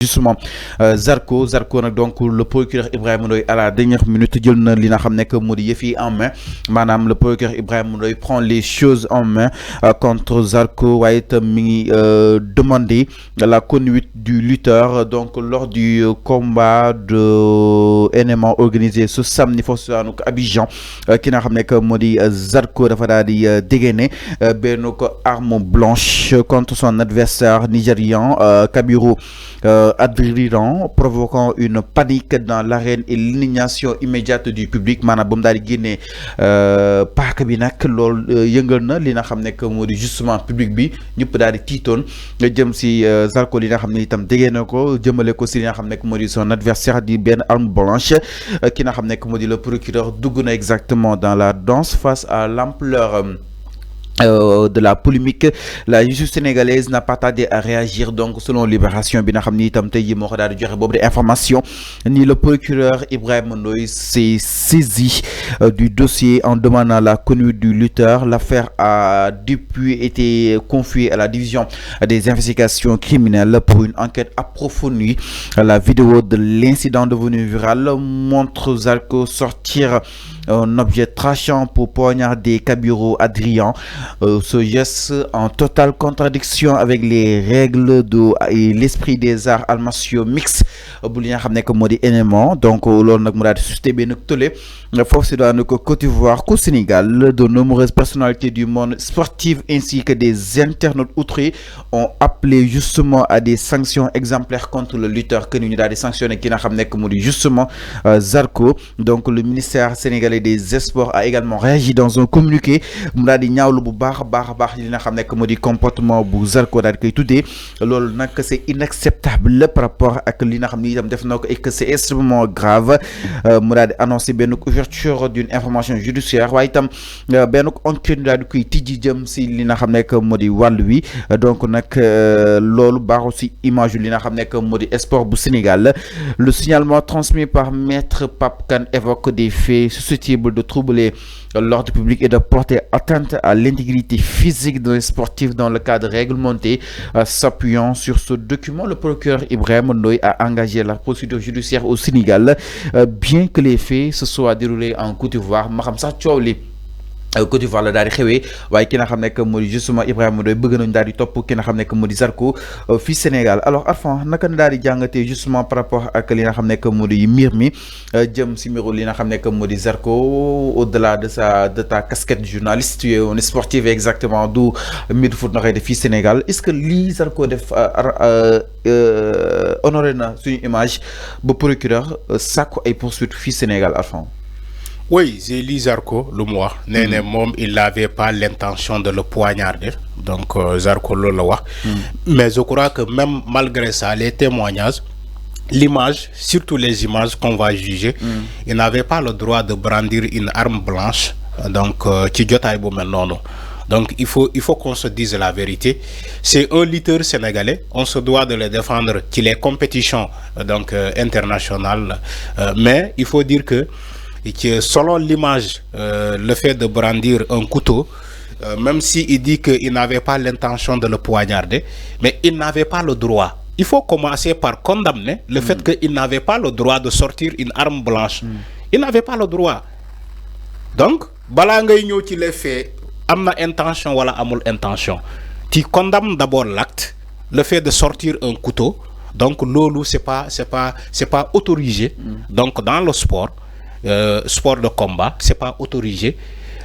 Justement Zarko donc le procureur Ibrahima Ndoye à la dernière minute jël na li nga xam que moo di en main manam le procureur Ibrahima Ndoye prend les choses en main contre Zarko waaye itam mi ngi demander la conduite du lutteur donc lors du combat de MMA organisé ce samedi foofu ko Abidjan ki nga xam que moo di Zarko dafa daal di dégainer benn ko arme blanche contre son adversaire nigérian Kabiru Adriran, provoquant une panique dans l'arène et l'indignation immédiate du public. Maanaam ba mu daal di génnee paaka bi nag loolu yëngal na li nga xam ne que moo di justement public bi ñëpp daal di tiitoon jëm si Zarko li nga xam ne itam déggee na ko jëmale ko si li nga xam ne que moo di son adversaire di benn arme blanche ki nga xam ne que moo di le procureur dugg na exactement dans la danse face à l'ampleur de la polémique. La justice sénégalaise n'a pas tardé à réagir. Donc selon Libération bi nga xam ni itam tey jii moo ko daal di joxe boobu de information ni le procureur Ibrahima Ndoye s'est saisi du dossier en demandant la conduite du lutteur. L'affaire a depuis été confiée à la division des investigations criminelles pour une enquête approfondie. La vidéo de l'incident devenu viral montre Zarko sortir un objet tranchant pour poignarder Kabiru Adrian. Ce geste en totale contradiction avec les règles et l'esprit des arts martiaux mixtes bu li nga xam ne que moo di élément donc loolu nag mu daal di suscité benn tollé foofu si daanu ko Côte d'Ivoire qu'au Sénégal de nombreuses personnalités du monde sportif ainsi que des internautes outrés ont appelé justement à des sanctions exemplaires contre le lutteur que ñu daal di sanctionné ki nga xam ne que moo di justement Zarko. Donc le ministère sénégalais des Sports a également réagi dans un communiqué mu daal di ñaawlu bu baax a baax li nga xam ne que moo di comportement bu Zarko daal di koy tuddee loolu nag c'est inacceptable par rapport ak li nga xam ni itam def na ko et que c'est extrêmement grave mu daal di annoncé benn ouverture d'une information judiciaire waaye itam benn enquête daal di koy tijji jëm si li nga xam ne que moo di wàll wi donc nag loolu baaxul si image li nga xam ne que moo di sport bu Sénégal. Le signalement transmis par maître Pape Kane évoque des faits susceptibles de troubler l'ordre public et de porter atteinte à l'intégrité physique d'un sportif dans le cadre réglementé. S'appuyant sur ce document, le procureur Ibrahima Ndoye a engagé la procédure judiciaire au Sénégal, bien que les faits se soient déroulés en Côte d'Ivoire. Ma xam sax coow li Côte d'Ivoire la daal di xewee waaye ki nga xam ne que moo di justement Ibrahima Ndoye bëgg nañu daal di topp ki nga xam ne que moo di Zarko fii Sénégal. Alors Arfan naka na daal di jàngatee justement par rapport ak li nga xam ne que moo di mbir mi jëm si mbiru li nga xam ne que moo di Zarko au-delà de ta casquette de journaliste tu es un sportif exactement du mbir foot na koy def fii Sénégal. Est-ce que lii Zarko def honoré na suñu image ba procureur sàkku ay poursuites fii Sénégal Arfan? Oui, j'ai lu Zarko le mois. Il n'avait pas l'intention de le poignarder. Donc, Zarko le wax. Mais je crois que même malgré ça, les témoignages, l'image, surtout les images qu'on va juger, il n'avait pas le droit de brandir une arme blanche. Donc, donc il faut qu'on se dise la vérité. C'est un lutteur sénégalais. On se doit de le défendre qu'il les compétitions donc internationales. Mais il faut dire que selon l'image, le fait de brandir un couteau, même s'il dit qu'il n'avait pas l'intention de le poignarder, mais il n'avait pas le droit. Il faut commencer par condamner le fait qu'il n'avait pas le droit de sortir une arme blanche. Il n'avait pas le droit. Donc, bala ngay ñëw ci les faits, amna intention wala amul intention. Tu condamnes d'abord l'acte, le fait de sortir un couteau. Donc lolu c'est pas autorisé. Donc dans le sport sport de combat, c'est pas autorisé.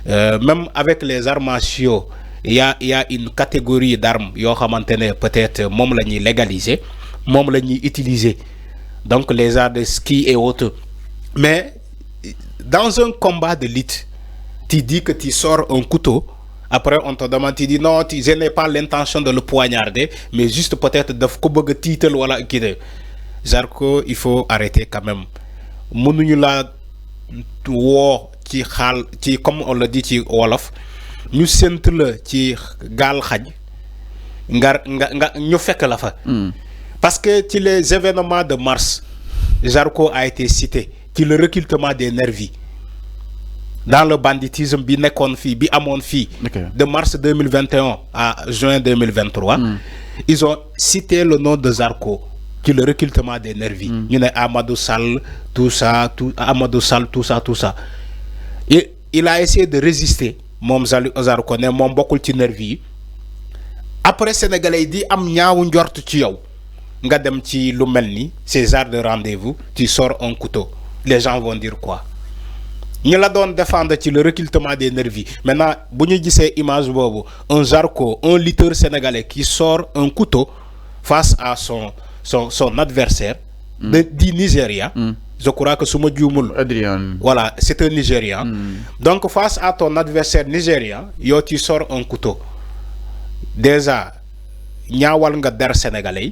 Même avec les arts martiaux, il y a une catégorie d'armes yo xamantene peut-être mom lañuy légaliser, mom lañuy utiliser. Donc les arts de ski et autres. Mais dans un combat de lutte, tu dis que tu sors un couteau, après on te demande, tu dis non, je n'ai pas l'intention de le poignarder, mais juste peut-être de ko bëgg tiital wala kii. Zarko, il faut arrêter quand même. Mënuñu la woo ci xaal ci comme on le dit ci wolof ñu sént la ci gaal xaj nga ñu fekk la fa parce que ci les événements de mars Zarko a été cité ci le recrutement des nervis dans le banditisme bi nekkoon fii bi amoon fii de mars 2021 à juin 2023 ils ont cité le nom de Zarko qui le recrutement des nervis. Ñu ne Amadou Sall tout ça Amadou Sall tout ça. Et il a essayé de résister moom Zarko ne moom bokkul ci nervi. Après sénégalais di am ñaawu njort ci yow nga dem ci lu melni ces heures de rendez-vous tu sors un couteau les gens vont dire quoi ñu la doon défendre ci le recrutement des nervis maintenant bu ñu gisee image bobu un Zarko un lutteur sénégalais qui sort un couteau face à son adversaire du Nigeria. Je crois que suma djumul Adrian, voilà c'est un Nigérian. Donc face à ton adversaire nigérian yo tu sors un couteau. Déjà ñaawal nga der sénégalais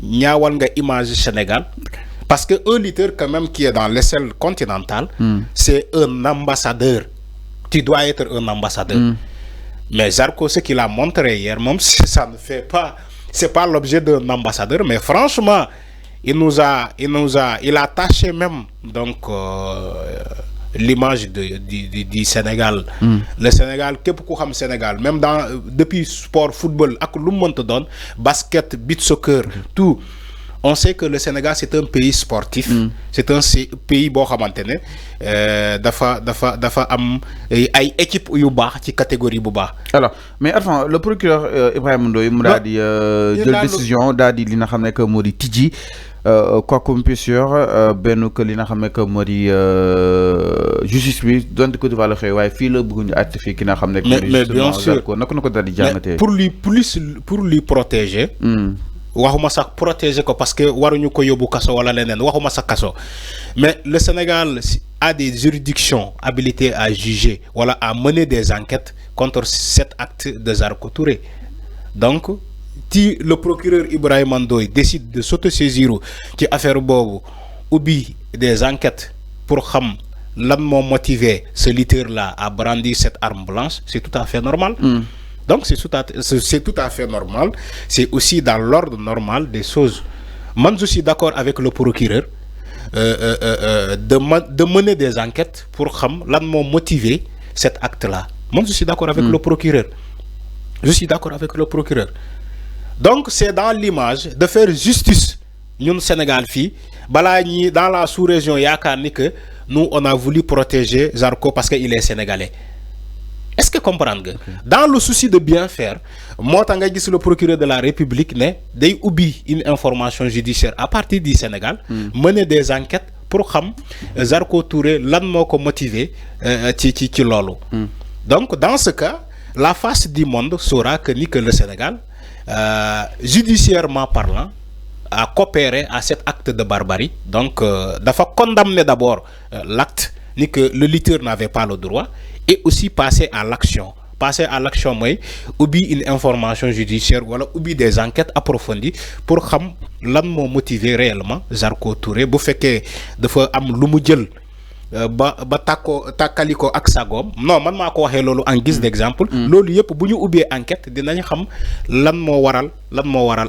ñaawal nga image Sénégal parce que un lutteur quand même qui est dans l'échelle continentale c'est un ambassadeur. Tu dois être un ambassadeur. Mais Zarko ce qu'il a montré hier même ça ne fait pas, c'est pas l'objet d'un ambassadeur, mais franchement il a taché même donc l'image du Sénégal. Le Sénégal, képp ku xam Sénégal, même depuis sport, football, ak lu mënta doon, basket, beach soccer, tout. On sait que le Sénégal c'est un pays sportif. C'est un pays boo xamante ne dafa am ay équipe yu baax ci catégorie bu baax. Alors mais enfin le procureur Ibrahima Ndoye mu daal di jël décision daal di li nga xam ne que moo di tijji quoi qu'on puisse dire benn que li nga xam ne que moo di justice bi donte ko devant le xëy waaye fii la bëgg ñu àtte fii ki nga xam ne. mais bien sûr naka na ko daal di jàngatee. pour lui protéger. waxuma sax protéger ko parce que waruñu ko yóbbu kaso wala leneen waxuma sax kaso mais le Sénégal a des juridictions habilitées à juger wala à mener des enquêtes contre cet acte de Zarko Touré. Donc si le procureur Ibrahima Ndoye décide de s'autosaisir ci affaire boobu ubbi des enquêtes pour xam lan moo motivé ce lutteur là à brandir cette arme blanche, c'est tout à fait normal. Donc c'est tout à fait normal. C'est aussi dans l'ordre normal des choses. Moi je suis d'accord avec le procureur de mener des enquêtes pour xam lan moo motivé cet acte là. Moi je suis d'accord avec le procureur. Je suis d'accord avec le procureur. Donc c'est dans l'image de faire justice. Ñun Sénégal fii balaa ñi dans la sous-région yaakaar ni que nous on a voulu protéger Zarko parce qu'il est sénégalais. Est-ce que comprendre nga dans le souci de bien faire moo tax nga gis le procureur de la République ne day ubbi une information judiciaire à partir du Sénégal mener des enquêtes pour xam Zarko Touré lan moo ko motivé ci loolu. Donc dans ce cas la face du monde saura que ni que le Sénégal judiciairement parlant a coopéré à cet acte de barbarie. Donc dafa condamner d'abord l'acte ni que le lutteur n'avait pas le droit et aussi passer à l'action. Passer à l'action mooy ubbi une information judiciaire wala ubbi des enquêtes approfondies pour xam lan moo motiver réellement Zarko Touré bu fekkee dafa am lu mu jël ba tàkkaliko ak sagoom non man maa ko waxee loolu en guise d'exemple. Loolu yëpp bu ñu ubbee enquête dinañ xam lan moo waral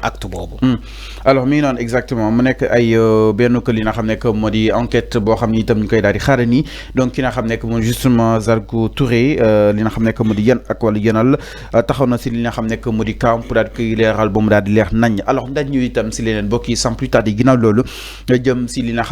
acte boobu. Alors mi ngi noonu exactement mu nekk ay benn que li nga xam ne que moo di enquête boo xam ni itam ñu koy daal di xaare nii donc ki nga xam ne que moom justement Zarko Touré li nga xam ne que moo di yan ak wala yanal taxaw na si li nga xam ne que moo di camp pour daal di koy leeral ba mu daal di leer nañ alors ndax ñu itam si leneen bokk yi sans plus tarder ginnaaw loolu jëm si li nga xam